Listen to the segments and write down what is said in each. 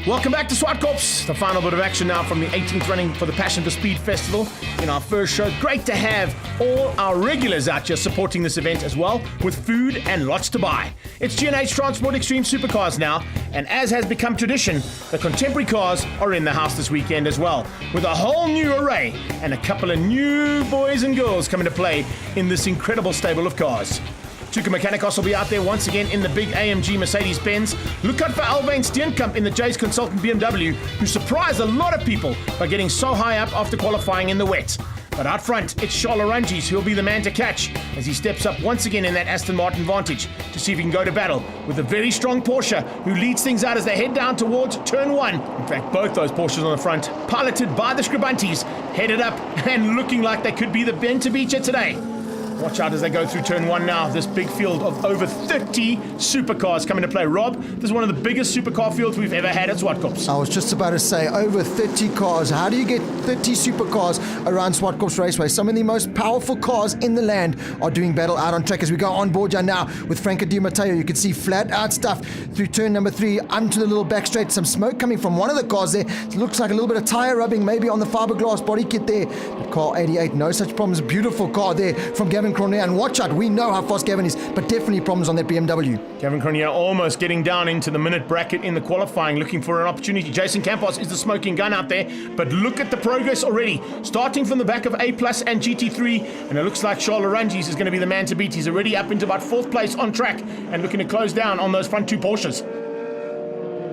Welcome back to SWAT Corps, the final bit of action now from the 18th running for the Passion for Speed Festival. In our first show, great to have all our regulars out here supporting this event as well, with food and lots to buy. It's G&H Transport Extreme Supercars now, and as has become tradition, the contemporary cars are in the house this weekend as well, with a whole new array and a couple of new boys and girls coming to play in this incredible stable of cars. Tuka Mechanicos will be out there once again in the big AMG Mercedes-Benz. Look out for Alwyn Steenkamp in the Jay's Consultant BMW, who surprised a lot of people by getting so high up after qualifying in the wet. But out front, it's Charles Arangis who'll be the man to catch as he steps up once again in that Aston Martin Vantage to see if he can go to battle with a very strong Porsche who leads things out as they head down towards turn 1. In fact, both those Porsches on the front, piloted by the Scribantes, headed up and looking like they could be the Ben to beat you today. Watch out as they go through turn 1 now. This big field of over 30 supercars coming to play. Rob, this is one of the biggest supercar fields we've ever had at SWAT Corps. I was just about to say, over 30 cars. How do you get 30 supercars around SWAT Corps Raceway? Some of the most powerful cars in the land are doing battle out on track. As we go on board here now with Franco Di Matteo, you can see flat out stuff through turn number 3 onto the little back straight. Some smoke coming from one of the cars there. It looks like a little bit of tire rubbing maybe on the fiberglass body kit there. But car 88, no such problems. Beautiful car there from Gavin Cronier, and watch out, we know how fast Gavin is, but definitely problems on that BMW. Gavin Cronier almost getting down into the minute bracket in the qualifying, looking for an opportunity. Jason Campos is the smoking gun out there, but look at the progress already, starting from the back of A Plus and GT3, and it looks like Charles Arangis is going to be the man to beat. He's already up into about 4th place on track and looking to close down on those front 2 Porsches.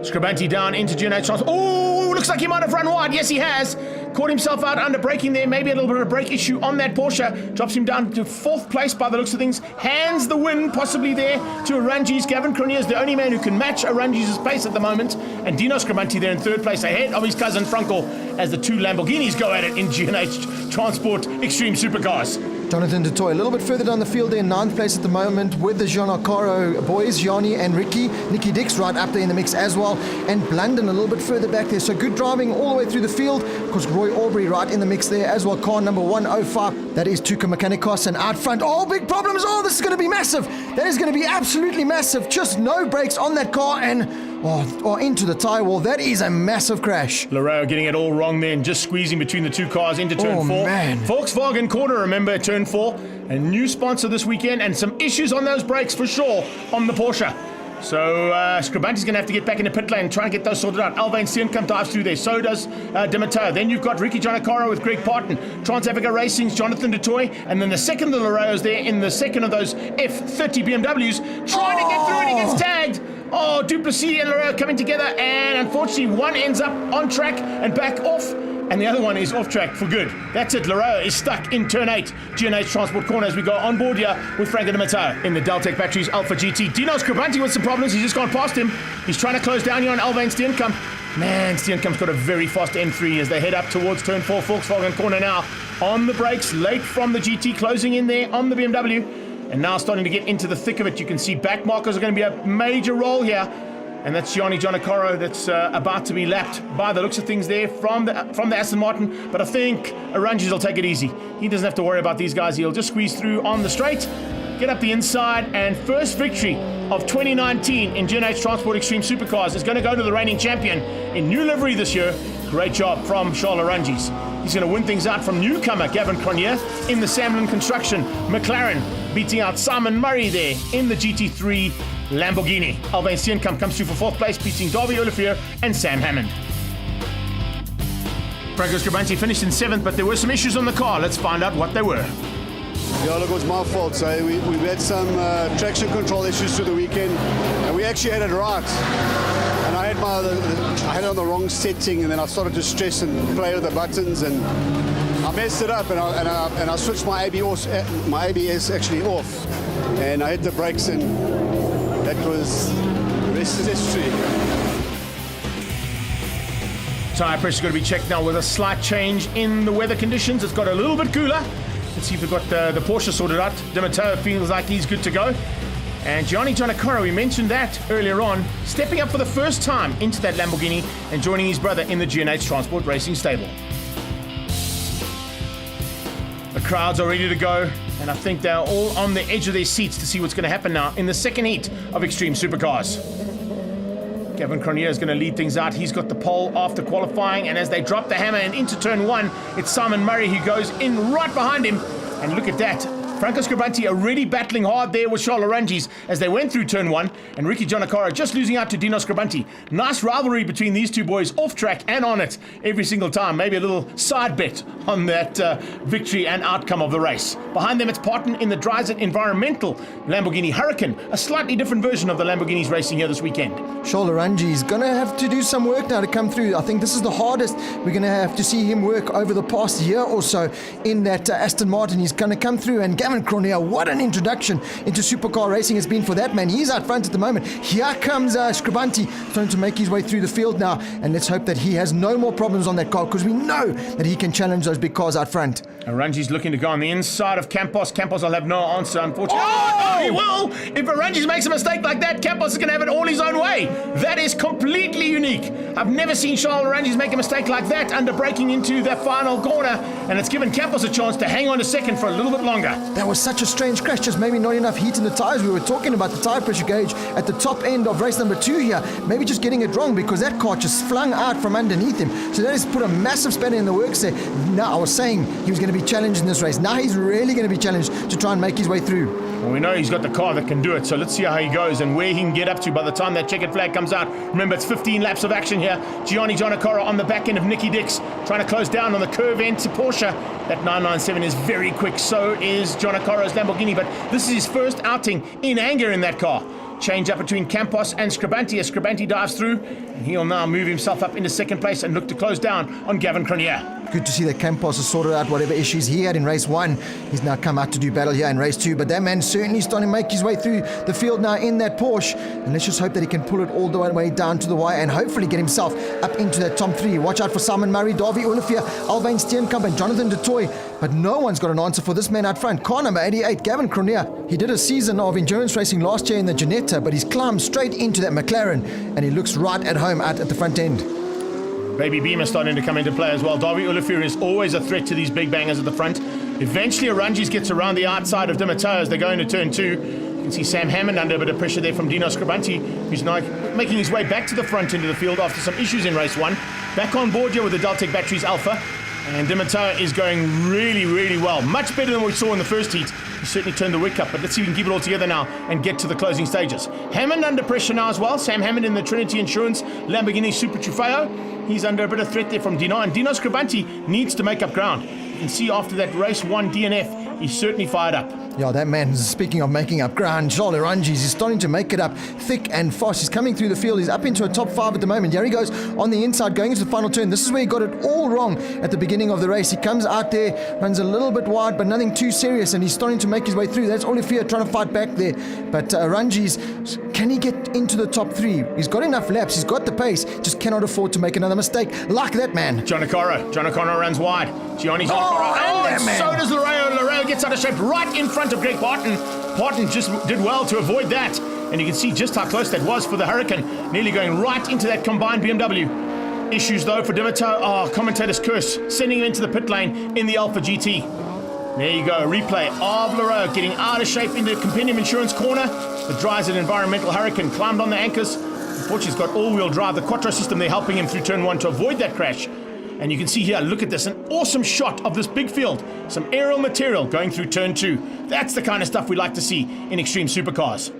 Scribanti down into G&H Transport. Oh, looks like he might have run wide. Yes, he has. Caught himself out under braking there. Maybe a little bit of a brake issue on that Porsche. Drops him down to 4th place by the looks of things. Hands the win possibly there to Arangis. Gavin Cronier is the only man who can match Arangis' pace at the moment. And Dino Scribanti there in 3rd place ahead of his cousin Franco as the 2 Lamborghinis go at it in G&H Transport Extreme Supercars. Jonathan Dutoy a little bit further down the field there in 9th place at the moment with the Jean Arcaro boys, Yanni and Ricky. Nicky Dix right up there in the mix as well, and Blunden a little bit further back there. So good driving all the way through the field. Of course, Roy Aubrey right in the mix there as well. Car number 105, that is Tuka Mechanicos, and out front, oh, big problems. Oh, this is going to be massive. That is going to be absolutely massive. Just no brakes on that car and into the tyre wall. That is a massive crash. Lareo getting it all wrong there and just squeezing between the 2 cars into turn 4. Man. Volkswagen Corner, remember, turn 4. A new sponsor this weekend and some issues on those brakes for sure on the Porsche. So Scribanti's going to have to get back into pit lane and try and get those sorted out. Alwyn Steenkamp dives through there. So does Di Matteo. Then you've got Ricky Giannaccaro with Greg Parton. Trans-Africa Racing's Jonathan Dutoy. And then the second of the Lareos there in the second of those F30 BMWs trying to get through, and he gets tagged. Oh, Duplessis and Lareo coming together, and unfortunately one ends up on track and back off, and the other one is off track for good. That's it, Lareo is stuck in turn 8. G&H Transport Corner as we go on board here with Franco Di Matteo. In the Deltec Batteries Alpha GT, Dino Scribanti with some problems. He's just gone past him. He's trying to close down here on Alwyn Steenkamp. Man, Steenkamp's got a very fast M3 as they head up towards turn 4. Volkswagen Corner now on the brakes, late from the GT, closing in there on the BMW. And now starting to get into the thick of it. You can see back markers are going to be a major role here. And that's Gianni Giannaccaro that's about to be lapped by the looks of things there from the Aston Martin. But I think Arangis will take it easy. He doesn't have to worry about these guys. He'll just squeeze through on the straight, get up the inside, and first victory of 2019 in G&H Transport Extreme Supercars is going to go to the reigning champion in new livery this year. Great job from Charles Arangis. He's going to win things out from newcomer Gavin Cronier in the Samlin Construction McLaren, beating out Simon Murray there in the GT3 Lamborghini. Alwyn Steenkamp comes through for 4th place, beating Darby Olivier and Sam Hammond. Franco Scribanti finished in 7th, but there were some issues on the car. Let's find out what they were. Yeah, look, it was my fault. So we had some traction control issues through the weekend, and we actually had it right. And I had it on the wrong setting, and then I started to stress and play with the buttons, and I messed it up, and I switched my ABS actually off, and I hit the brakes, and that was the rest is history. Tyre pressure's got to be checked now with a slight change in the weather conditions. It's got a little bit cooler. Let's see if we've got the Porsche sorted out. Di Matteo feels like he's good to go. And Gianni Giannaccaro, we mentioned that earlier on, stepping up for the first time into that Lamborghini and joining his brother in the G&H Transport Racing stable. The crowds are ready to go, and I think they're all on the edge of their seats to see what's going to happen now in the second heat of Extreme Supercars. Gavin Cronier is going to lead things out. He's got the pole after qualifying, and as they drop the hammer and into turn 1, it's Simon Murray who goes in right behind him. And look at that. Franco Scribanti already battling hard there with Charles Orangis as they went through turn 1, and Ricky Giannacaro just losing out to Dino Scribanti. Nice rivalry between these two boys, off track and on it every single time. Maybe a little side bet on that victory and outcome of the race. Behind them, it's Parton in the Dryzen Environmental Lamborghini Huracan, a slightly different version of the Lamborghinis racing here this weekend. Charles Orangis is going to have to do some work now to come through. I think this is the hardest we're going to have to see him work over the past year or so in that Aston Martin. He's going to come through, and Gavin Cronier, what an introduction into supercar racing has been for that man. He's out front at the moment. Here comes Scribanti trying to make his way through the field now, and let's hope that he has no more problems on that car, because we know that he can challenge those big cars out front. Orangis looking to go on the inside of Campos. Campos will have no answer, unfortunately. Oh, no, he will! If Orangis makes a mistake like that, Campos is going to have it all his own way. That is completely unique. I've never seen Charles Orangis make a mistake like that under braking into that final corner, and it's given Campos a chance to hang on a second for a little bit longer. That was such a strange crash, just maybe not enough heat in the tyres. We were talking about the tyre pressure gauge at the top end of race number 2 here. Maybe just getting it wrong, because that car just flung out from underneath him. So that has put a massive spanner in the works there. Now, I was saying he was going to be challenged in this race. Now he's really going to be challenged to try and make his way through. Well, we know he's got the car that can do it, so let's see how he goes and where he can get up to by the time that checkered flag comes out. Remember, it's 15 laps of action here. Gianni Giannacaro on the back end of Nicky Dix, trying to close down on the curve end to Porsche. That 997 is very quick, so is Giannacaro's Lamborghini, but this is his first outing in anger in that car. Change up between Campos and Scribanti as Scribanti dives through, and he'll now move himself up into second place and look to close down on Gavin Cronier. Good to see that Campos has sorted out whatever issues he had in race 1. He's now come out to do battle here in race 2, but that man certainly starting to make his way through the field now in that Porsche, and let's just hope that he can pull it all the way down to the wire and hopefully get himself up into that top 3. Watch out for Simon Murray, Davy Olivier, Alvain Steenkamp and Jonathan de Toy, but no one's got an answer for this man out front. Car number 88, Gavin Cronier. He did a season of endurance racing last year in the Ginetta, but he's climbed straight into that McLaren, and he looks right at home out at the front end. Baby Beamer starting to come into play as well. Davy Olivier is always a threat to these big bangers at the front. Eventually, Orangis gets around the outside of Di Matteo as they go into turn 2. You can see Sam Hammond under a bit of pressure there from Dino Scribanti, who's now making his way back to the front into the field after some issues in race 1. Back on board here with the Deltec Batteries Alpha. And Di Matteo is going really, really well. Much better than we saw in the first heat. He certainly turned the wick up, but let's see if we can keep it all together now and get to the closing stages. Hammond under pressure now as well. Sam Hammond in the Trinity Insurance Lamborghini Super Trofeo. He's under a bit of threat there from Dino, and Dino Scribanti needs to make up ground. You can see after that race 1 DNF, he's certainly fired up. Yeah, that man, speaking of making up ground, Charles Orangis is starting to make it up thick and fast. He's coming through the field. He's up into a top 5 at the moment. Here he goes on the inside, going into the final turn. This is where he got it all wrong at the beginning of the race. He comes out there, runs a little bit wide, but nothing too serious, and he's starting to make his way through. That's Olivier trying to fight back there. But Orangis, can he get into the top 3? He's got enough laps. He's got the pace. Just cannot afford to make another mistake like that man. Giannacaro runs wide. Gianni Giannacaro. And so does Loreo. Loreo gets out of shape right in front of Greg Parton. Parton just did well to avoid that. And you can see just how close that was for the Huracan. Nearly going right into that combined BMW. Issues though for Di Matteo. Oh, commentator's curse. Sending him into the pit lane in the Alpha GT. There you go. Replay of Loreo getting out of shape into Compendium Insurance corner. The Dryzen Environmental Huracan climbed on the anchors. Unfortunately, he's got all-wheel drive. The Quattro system there helping him through turn 1 to avoid that crash. And you can see here, look at this, an awesome shot of this big field. Some aerial material going through turn 2. That's the kind of stuff we like to see in extreme supercars.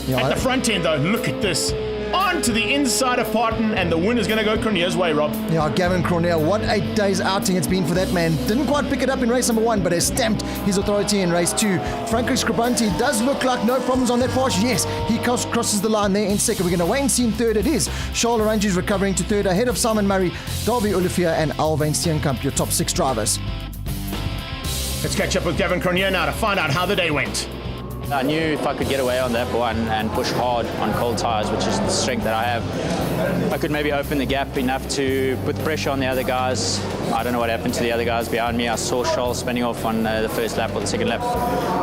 Yeah, at the front end though, look at this. On to the inside of Parton, and the winner's going to go Cronier's way, Rob. Yeah, Gavin Cronier, what 8 days outing it's been for that man. Didn't quite pick it up in race number 1, but has stamped his authority in race 2. Franco Scribanti does look like no problems on that Porsche. Yes, he crosses the line there in second. We're going to wait and see in third. It is Charles Orangis recovering to third, ahead of Simon Murray, Davy Olivier and Alvain Steenkamp, your top 6 drivers. Let's catch up with Gavin Cronier now to find out how the day went. I knew if I could get away on that one and push hard on cold tyres, which is the strength that I have, I could maybe open the gap enough to put pressure on the other guys. I don't know what happened to the other guys behind me. I saw Charles spinning off on the first lap or the second lap,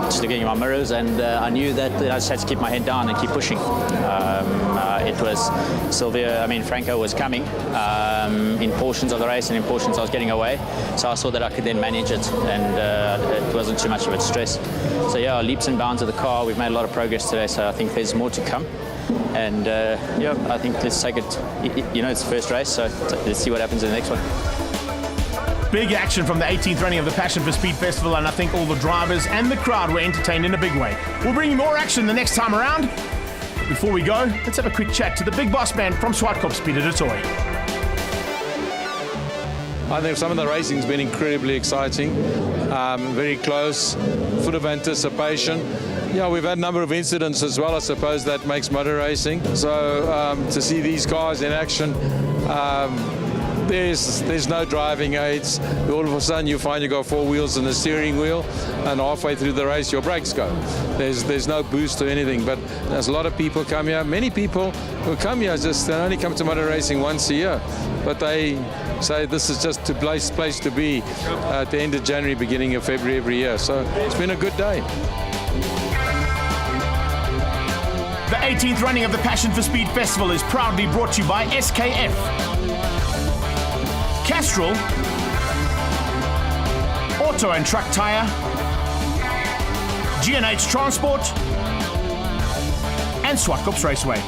just looking at my mirrors, and I knew that I just had to keep my head down and keep pushing. It was Franco was coming in portions of the race, and in portions I was getting away. So I saw that I could then manage it, and it wasn't too much of a stress. So yeah, leaps and bounds of the car. We've made a lot of progress today, so I think there's more to come. And yeah, I think let's take it. It's the first race, so let's see what happens in the next one. Big action from the 18th running of the Passion for Speed Festival, and I think all the drivers and the crowd were entertained in a big way. We'll bring you more action the next time around. Before we go, let's have a quick chat to the big boss man from Swartkop, Peter de Tooy. I think some of the racing's been incredibly exciting, very close, full of anticipation. Yeah, we've had a number of incidents as well. I suppose that makes motor racing. So to see these cars in action, there's no driving aids. All of a sudden you find you got four wheels and a steering wheel, and halfway through the race your brakes go. There's no boost or anything, but there's a lot of people come here. Many people who come here they only come to motor racing once a year, but they say this is just a place to be at the end of January, beginning of February every year. So it's been a good day. The 18th running of the Passion for Speed Festival is proudly brought to you by SKF, Castrol, Auto and Truck Tire, G&H Transport, and Swartkop Raceway.